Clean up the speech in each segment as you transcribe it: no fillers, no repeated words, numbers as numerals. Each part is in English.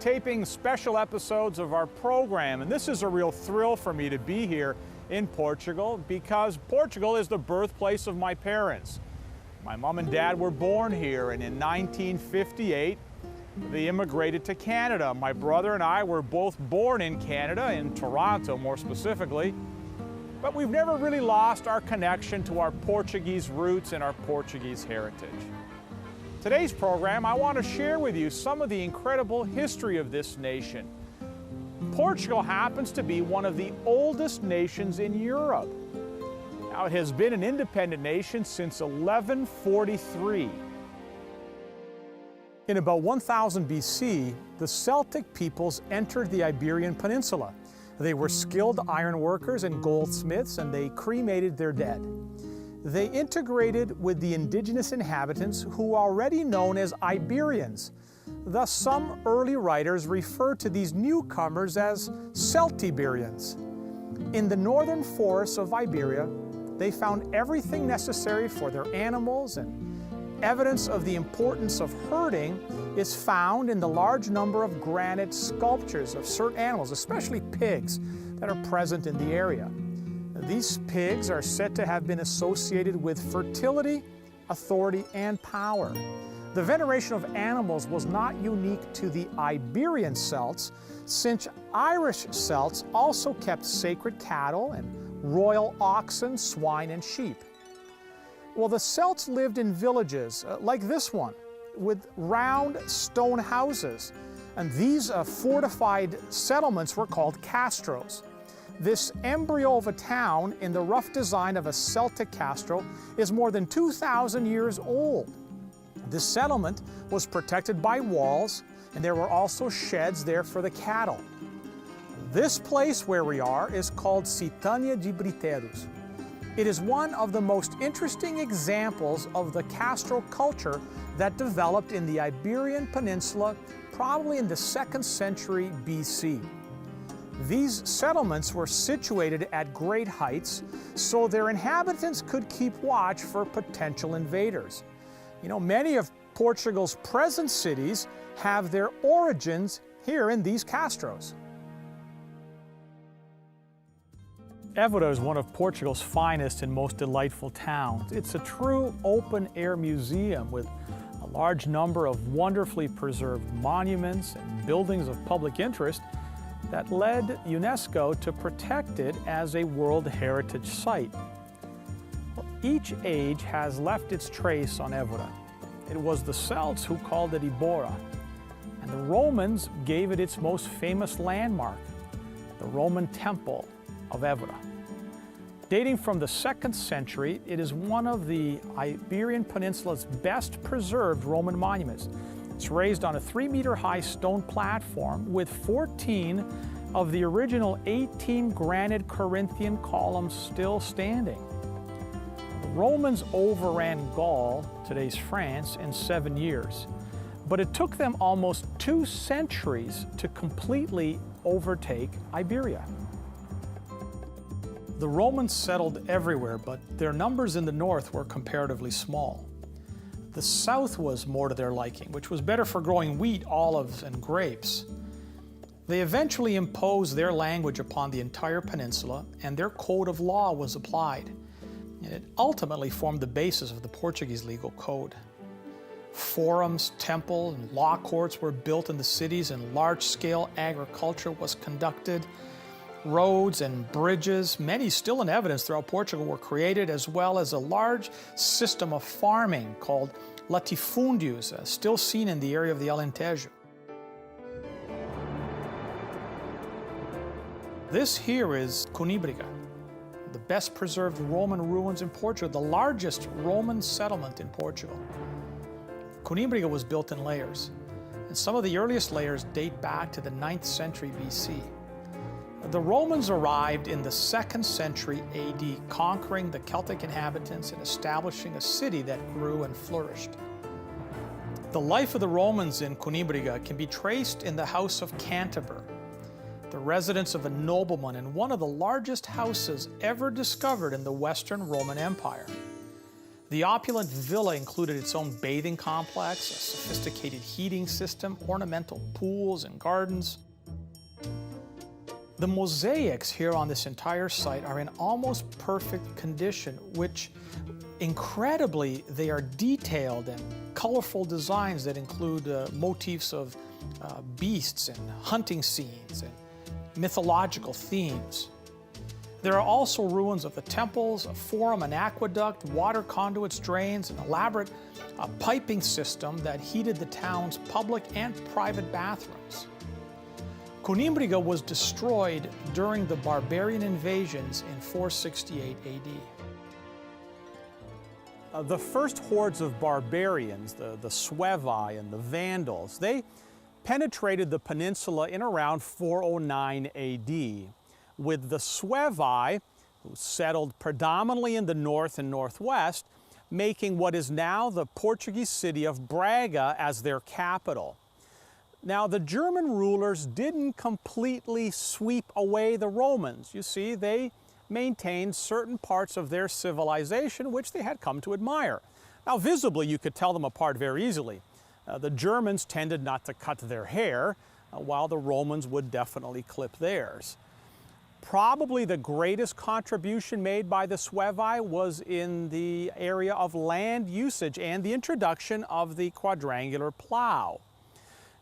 taping special episodes of our program, and this is a real thrill for me to be here in Portugal because Portugal is the birthplace of my parents. My mom and dad were born here, and in 1958 they immigrated to Canada. My brother and I were both born in Canada, in Toronto more specifically, but we've never really lost our connection to our Portuguese roots and our Portuguese heritage. Today's program, I want to share with you some of the incredible history of this nation. Portugal happens to be one of the oldest nations in Europe. Now, it has been an independent nation since 1143. In about 1000 BC, the Celtic peoples entered the Iberian Peninsula. They were skilled iron workers and goldsmiths, and they cremated their dead. They integrated with the indigenous inhabitants who were already known as Iberians. Thus, some early writers refer to these newcomers as Celtiberians. In the northern forests of Iberia, they found everything necessary for their animals, and evidence of the importance of herding is found in the large number of granite sculptures of certain animals, especially pigs, that are present in the area. These pigs are said to have been associated with fertility, authority, and power. The veneration of animals was not unique to the Iberian Celts, since Irish Celts also kept sacred cattle and royal oxen, swine, and sheep. Well, the Celts lived in villages like this one, with round stone houses, and these fortified settlements were called castros. This embryo of a town in the rough design of a Celtic castro is more than 2,000 years old. This settlement was protected by walls, and there were also sheds there for the cattle. This place where we are is called Citânia de Briteiros. It is one of the most interesting examples of the castro culture that developed in the Iberian Peninsula, probably in the 2nd century BC. These settlements were situated at great heights, so their inhabitants could keep watch for potential invaders. You know, many of Portugal's present cities have their origins here in these castros. Évora is one of Portugal's finest and most delightful towns. It's a true open-air museum with a large number of wonderfully preserved monuments and buildings of public interest that led UNESCO to protect it as a World Heritage Site. Each age has left its trace on Évora. It was the Celts who called it Ibora, and the Romans gave it its most famous landmark, the Roman Temple of Évora. Dating from the 2nd century, it is one of the Iberian Peninsula's best preserved Roman monuments. It's raised on a 3-meter-high stone platform with 14 of the original 18 granite Corinthian columns still standing. The Romans overran Gaul, today's France, in 7 years, but it took them almost 2 centuries to completely overtake Iberia. The Romans settled everywhere, but their numbers in the north were comparatively small. The south was more to their liking, which was better for growing wheat, olives, and grapes. They eventually imposed their language upon the entire peninsula, and their code of law was applied. And it ultimately formed the basis of the Portuguese legal code. Forums, temples, and law courts were built in the cities, and large-scale agriculture was conducted. Roads and bridges, many still in evidence throughout Portugal, were created, as well as a large system of farming called latifúndios, still seen in the area of the Alentejo. This here is Coníbriga, the best preserved Roman ruins in Portugal, the largest Roman settlement in Portugal. Coníbriga was built in layers, and some of the earliest layers date back to the 9th century BC. The Romans arrived in the 2nd century AD, conquering the Celtic inhabitants and establishing a city that grew and flourished. The life of the Romans in Coníbriga can be traced in the House of Canterbury, the residence of a nobleman and one of the largest houses ever discovered in the Western Roman Empire. The opulent villa included its own bathing complex, a sophisticated heating system, ornamental pools and gardens. The mosaics here on this entire site are in almost perfect condition, which incredibly they are detailed and colorful designs that include motifs of beasts and hunting scenes and mythological themes. There are also ruins of the temples, a forum, an aqueduct, water conduits, drains, an elaborate piping system that heated the town's public and private bathrooms. Conímbriga was destroyed during the barbarian invasions in 468 AD. The first hordes of barbarians, the Suevi and the Vandals, they penetrated the peninsula in around 409 AD, with the Suevi, who settled predominantly in the north and northwest, making what is now the Portuguese city of Braga as their capital. Now, the German rulers didn't completely sweep away the Romans. You see, they maintained certain parts of their civilization which they had come to admire. Now, visibly, you could tell them apart very easily. The Germans tended not to cut their hair, while the Romans would definitely clip theirs. Probably the greatest contribution made by the Suevi was in the area of land usage and the introduction of the quadrangular plow.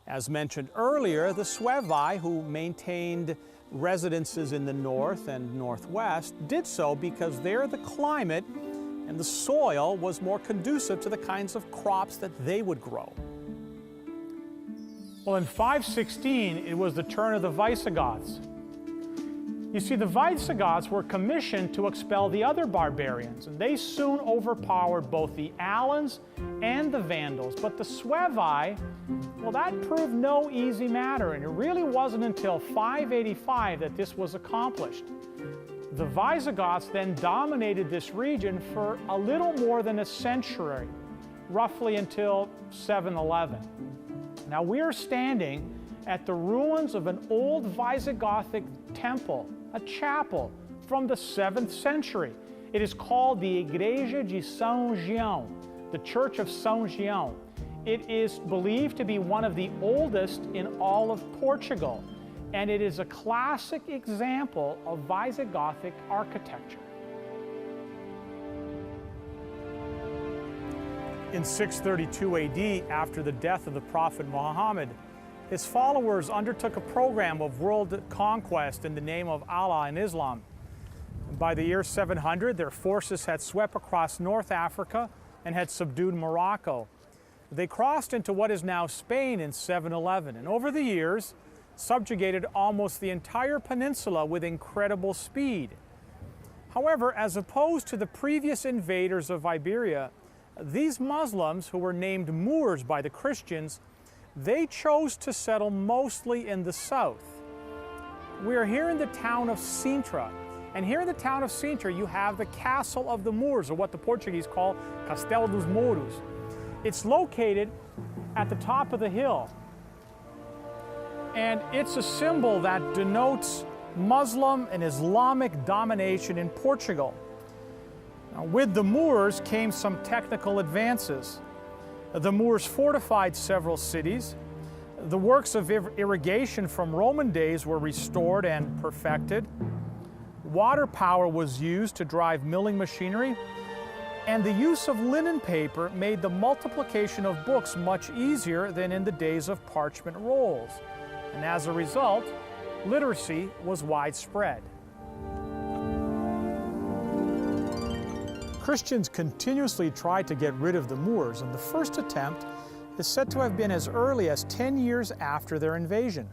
As mentioned earlier, the Suevi, who maintained residences in the north and northwest, did so because there the climate and the soil was more conducive to the kinds of crops that they would grow. Well, in 516, it was the turn of the Visigoths. You see, the Visigoths were commissioned to expel the other barbarians, and they soon overpowered both the Alans and the Vandals. But the Suevi, well, that proved no easy matter, and it really wasn't until 585 that this was accomplished. The Visigoths then dominated this region for a little more than a century, roughly until 711. Now, we are standing at the ruins of an old Visigothic temple, a chapel from the 7th century. It is called the Igreja de São João, the Church of São João. It is believed to be one of the oldest in all of Portugal, and it is a classic example of Visigothic architecture. In 632 AD, after the death of the Prophet Muhammad, his followers undertook a program of world conquest in the name of Allah and Islam. By the year 700, their forces had swept across North Africa and had subdued Morocco. They crossed into what is now Spain in 711, and over the years, subjugated almost the entire peninsula with incredible speed. However, as opposed to the previous invaders of Iberia, these Muslims, who were named Moors by the Christians, they chose to settle mostly in the south. We are here in the town of Sintra, and here in the town of Sintra you have the Castle of the Moors, or what the Portuguese call Castelo dos Mouros. It's located at the top of the hill, and it's a symbol that denotes Muslim and Islamic domination in Portugal. Now, with the Moors came some technical advances. The Moors fortified several cities. The works of irrigation from Roman days were restored and perfected. Water power was used to drive milling machinery, and the use of linen paper made the multiplication of books much easier than in the days of parchment rolls. And as a result, literacy was widespread. Christians continuously tried to get rid of the Moors, and the first attempt is said to have been as early as 10 years after their invasion.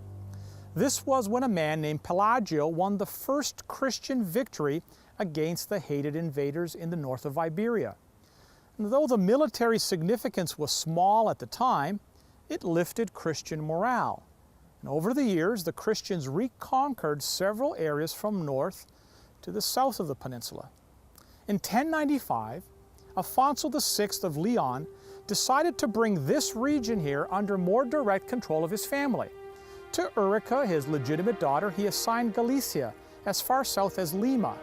This was when a man named Pelagio won the first Christian victory against the hated invaders in the north of Iberia. And though the military significance was small at the time, it lifted Christian morale. And over the years, the Christians reconquered several areas from north to the south of the peninsula. In 1095, Afonso VI of Leon decided to bring this region here under more direct control of his family. To Henriques, his legitimate daughter, he assigned Galicia, as far south as Lima.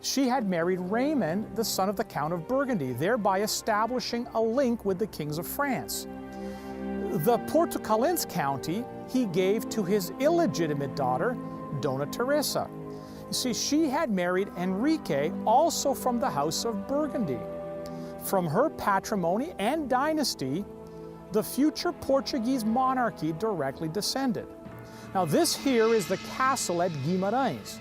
She had married Raymond, the son of the Count of Burgundy, thereby establishing a link with the kings of France. The Portucalense county he gave to his illegitimate daughter, Dona Teresa. You see, she had married Henrique, also from the house of Burgundy. From her patrimony and dynasty, the future Portuguese monarchy directly descended. Now, this here is the castle at Guimarães.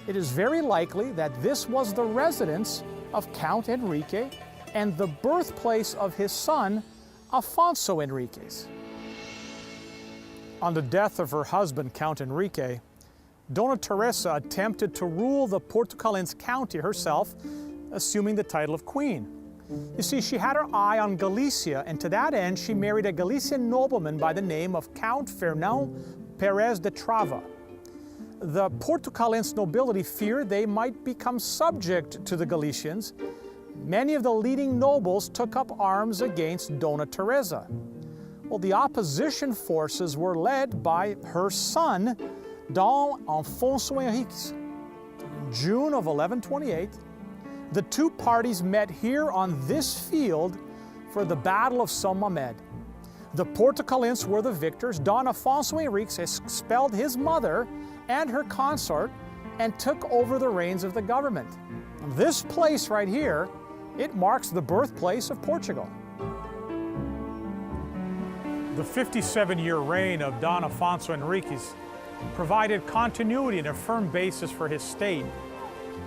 It is very likely that this was the residence of Count Henrique and the birthplace of his son, Afonso Henriques. On the death of her husband, Count Henrique, Dona Teresa attempted to rule the Portucalense county herself, assuming the title of queen. You see, she had her eye on Galicia, and to that end, she married a Galician nobleman by the name of Count Fernão Pérez de Trava. The Portucalense nobility feared they might become subject to the Galicians. Many of the leading nobles took up arms against Dona Teresa. Well, the opposition forces were led by her son, Dom Afonso Henriques. In June of 1128, the two parties met here on this field for the Battle of São Mamed. The Portucalense were the victors. Don Afonso Henriques expelled his mother and her consort and took over the reins of the government. This place right here, it marks the birthplace of Portugal. The 57-year reign of Don Afonso Henriques provided continuity and a firm basis for his state.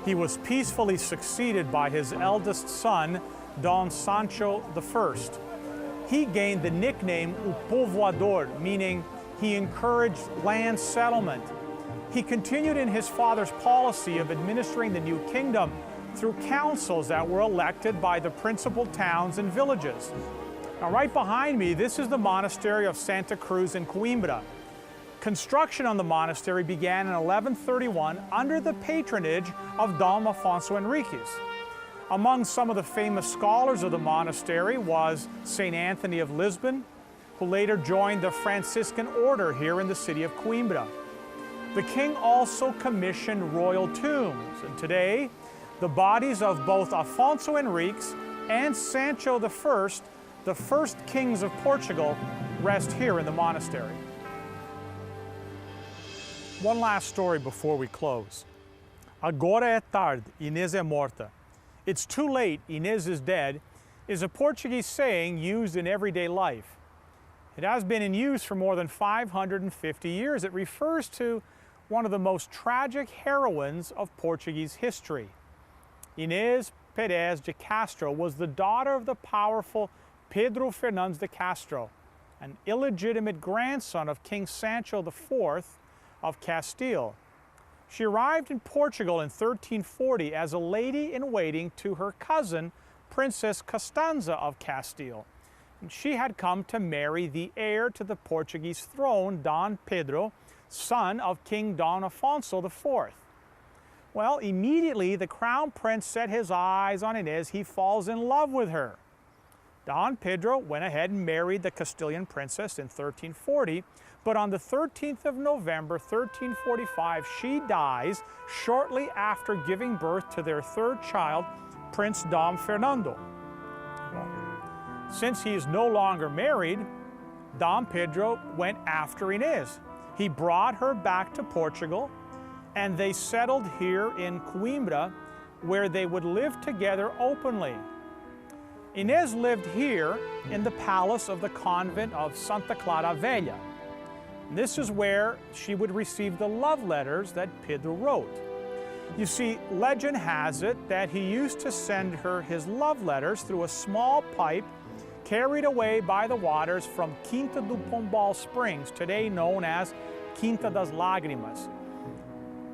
He was peacefully succeeded by his eldest son, Don Sancho I. He gained the nickname O Povoador, meaning he encouraged land settlement. He continued in his father's policy of administering the new kingdom through councils that were elected by the principal towns and villages. Now, right behind me, this is the monastery of Santa Cruz in Coimbra. Construction on the monastery began in 1131 under the patronage of Dom Afonso Henriques. Among some of the famous scholars of the monastery was St. Anthony of Lisbon, who later joined the Franciscan order here in the city of Coimbra. The king also commissioned royal tombs, and today the bodies of both Afonso Henriques and Sancho I, the first kings of Portugal, rest here in the monastery. One last story before we close. Agora é tarde, Inês é morta. It's too late, Inês is dead, is a Portuguese saying used in everyday life. It has been in use for more than 550 years. It refers to one of the most tragic heroines of Portuguese history. Inês Pérez de Castro was the daughter of the powerful Pedro Fernandes de Castro, an illegitimate grandson of King Sancho IV of Castile. She arrived in Portugal in 1340 as a lady-in-waiting to her cousin, Princess Costanza of Castile. And she had come to marry the heir to the Portuguese throne, Don Pedro, son of King Don Afonso IV. Well, immediately the crown prince set his eyes on Inês. He falls in love with her. Don Pedro went ahead and married the Castilian princess in 1340, but on the 13th of November, 1345, she dies shortly after giving birth to their third child, Prince Dom Fernando. Since he is no longer married, Dom Pedro went after Inês. He brought her back to Portugal, and they settled here in Coimbra, where they would live together openly. Inês lived here in the palace of the convent of Santa Clara Velha. This is where she would receive the love letters that Pedro wrote. You see, legend has it that he used to send her his love letters through a small pipe carried away by the waters from Quinta do Pombal Springs, today known as Quinta das Lágrimas.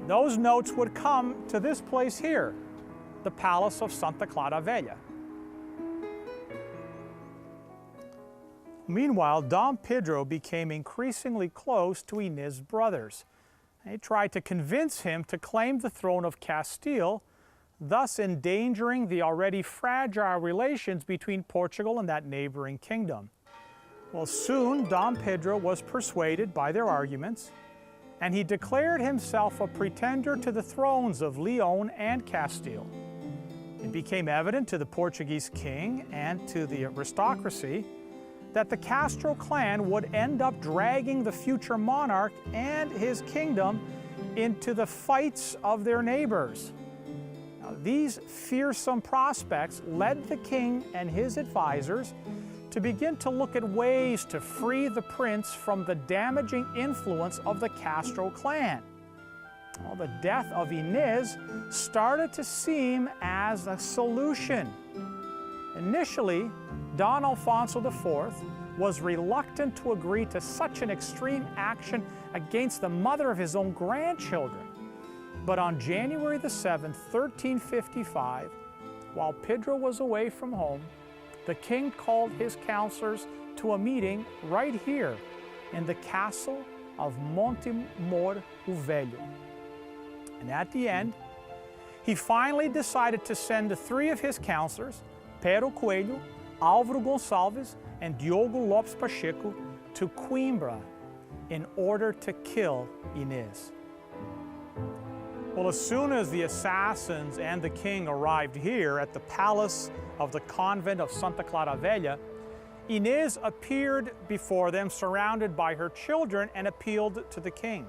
Those notes would come to this place here, the palace of Santa Clara Velha. Meanwhile, Dom Pedro became increasingly close to Inês' brothers. They tried to convince him to claim the throne of Castile, thus endangering the already fragile relations between Portugal and that neighboring kingdom. Well, soon Dom Pedro was persuaded by their arguments, and he declared himself a pretender to the thrones of Leon and Castile. It became evident to the Portuguese king and to the aristocracy that the Castro clan would end up dragging the future monarch and his kingdom into the fights of their neighbors. Now, these fearsome prospects led the king and his advisors to begin to look at ways to free the prince from the damaging influence of the Castro clan. Well, the death of Inez started to seem as a solution. Initially, Don Afonso IV was reluctant to agree to such an extreme action against the mother of his own grandchildren. But on January the 7th, 1355, while Pedro was away from home, the king called his counselors to a meeting right here in the castle of Montemor o Velho. And at the end, he finally decided to send 3 of his counselors, Pero Coelho, Álvaro Gonçalves, and Diogo Lopes Pacheco, to Coimbra in order to kill Inez. Well, as soon as the assassins and the king arrived here at the palace of the convent of Santa Clara Velha, Inez appeared before them surrounded by her children and appealed to the king.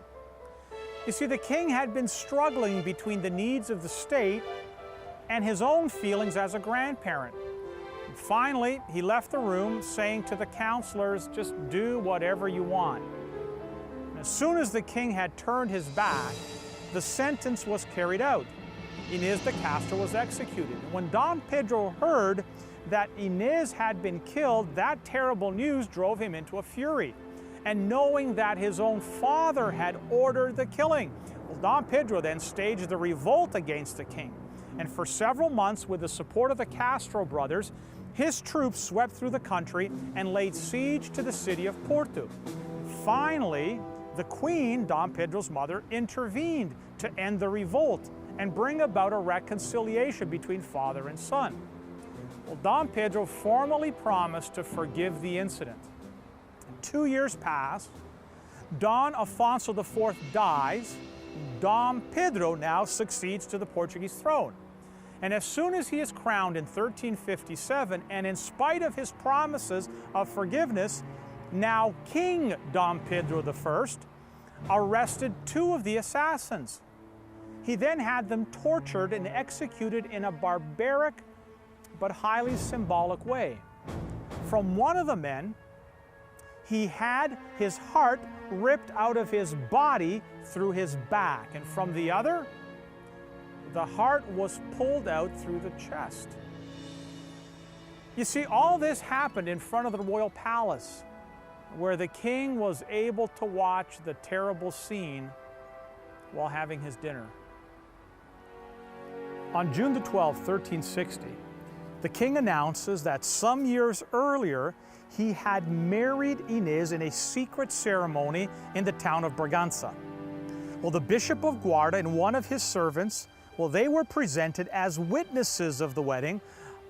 You see, the king had been struggling between the needs of the state and his own feelings as a grandparent. And finally, he left the room saying to the counselors, just do whatever you want. And as soon as the king had turned his back, the sentence was carried out. Inez de Castro was executed. When Don Pedro heard that Inez had been killed, that terrible news drove him into a fury. And knowing that his own father had ordered the killing, well, Don Pedro then staged a revolt against the king. And for several months, with the support of the Castro brothers, his troops swept through the country and laid siege to the city of Porto. Finally, the queen, Don Pedro's mother, intervened to end the revolt and bring about a reconciliation between father and son. Well, Don Pedro formally promised to forgive the incident. 2 years pass, Don Afonso IV dies, Dom Pedro now succeeds to the Portuguese throne. And as soon as he is crowned in 1357, and in spite of his promises of forgiveness, now King Dom Pedro I arrested 2 of the assassins. He then had them tortured and executed in a barbaric but highly symbolic way. From one of the men, he had his heart ripped out of his body through his back, and from the other, the heart was pulled out through the chest. You see, all this happened in front of the royal palace, where the king was able to watch the terrible scene while having his dinner. On June the 12th, 1360, the king announces that some years earlier, he had married Inez in a secret ceremony in the town of Bragança. Well, the Bishop of Guarda and one of his servants, well, they were presented as witnesses of the wedding,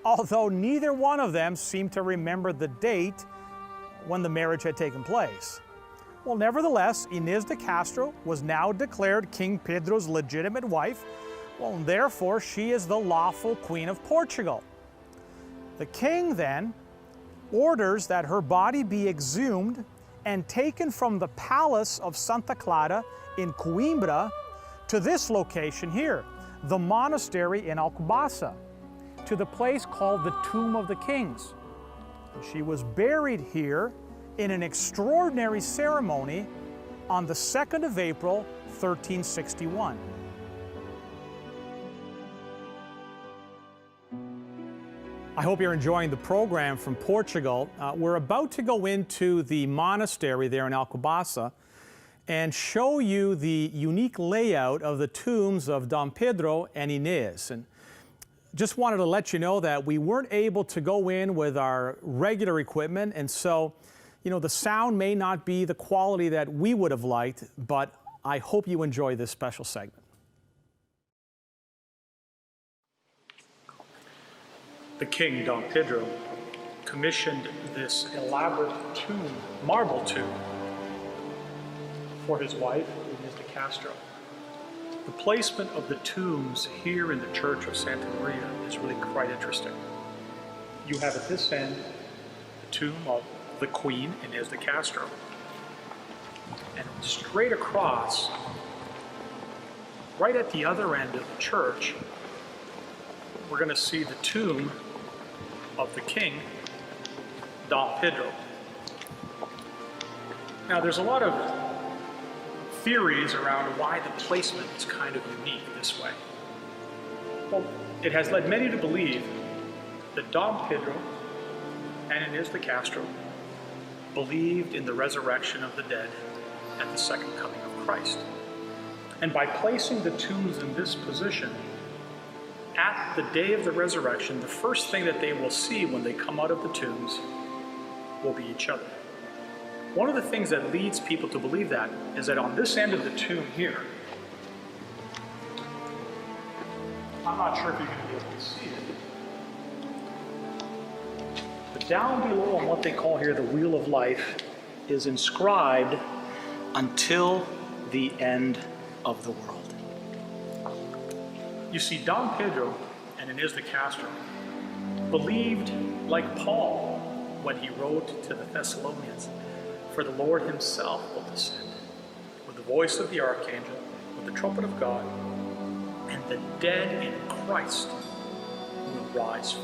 although neither one of them seemed to remember the date when the marriage had taken place. Well, nevertheless, Inez de Castro was now declared King Pedro's legitimate wife. Well, and therefore, she is the lawful Queen of Portugal. The king then orders that her body be exhumed and taken from the palace of Santa Clara in Coimbra to this location here, the monastery in Alcobaça, to the place called the Tomb of the Kings. She was buried here in an extraordinary ceremony on the 2nd of April, 1361. I hope you're enjoying the program from Portugal. We're about to go into the monastery there in Alcobaça and show you the unique layout of the tombs of Dom Pedro and Inez. And just wanted to let you know that we weren't able to go in with our regular equipment, and so, the sound may not be the quality that we would have liked, but I hope you enjoy this special segment. The king, Dom Pedro, commissioned this elaborate tomb, marble tomb, for his wife, Inez de Castro. The placement of the tombs here in the Church of Santa Maria is really quite interesting. You have at this end the tomb of the Queen, Inez de Castro. And straight across, right at the other end of the church, we're going to see the tomb of the king, Dom Pedro. Now, there's a lot of theories around why the placement is kind of unique this way. Well, it has led many to believe that Dom Pedro and Inez de Castro believed in the resurrection of the dead at the second coming of Christ. And by placing the tombs in this position, at the day of the resurrection, the first thing that they will see when they come out of the tombs will be each other. One of the things that leads people to believe that is that on this end of the tomb here, I'm not sure if you're going to be able to see it, but down below on what they call here the Wheel of Life is inscribed, "Until the end of the world." You see, Dom Pedro and Inez de Castro believed, like Paul when he wrote to the Thessalonians, for the Lord himself will descend with the voice of the archangel, with the trumpet of God, and the dead in Christ will rise first.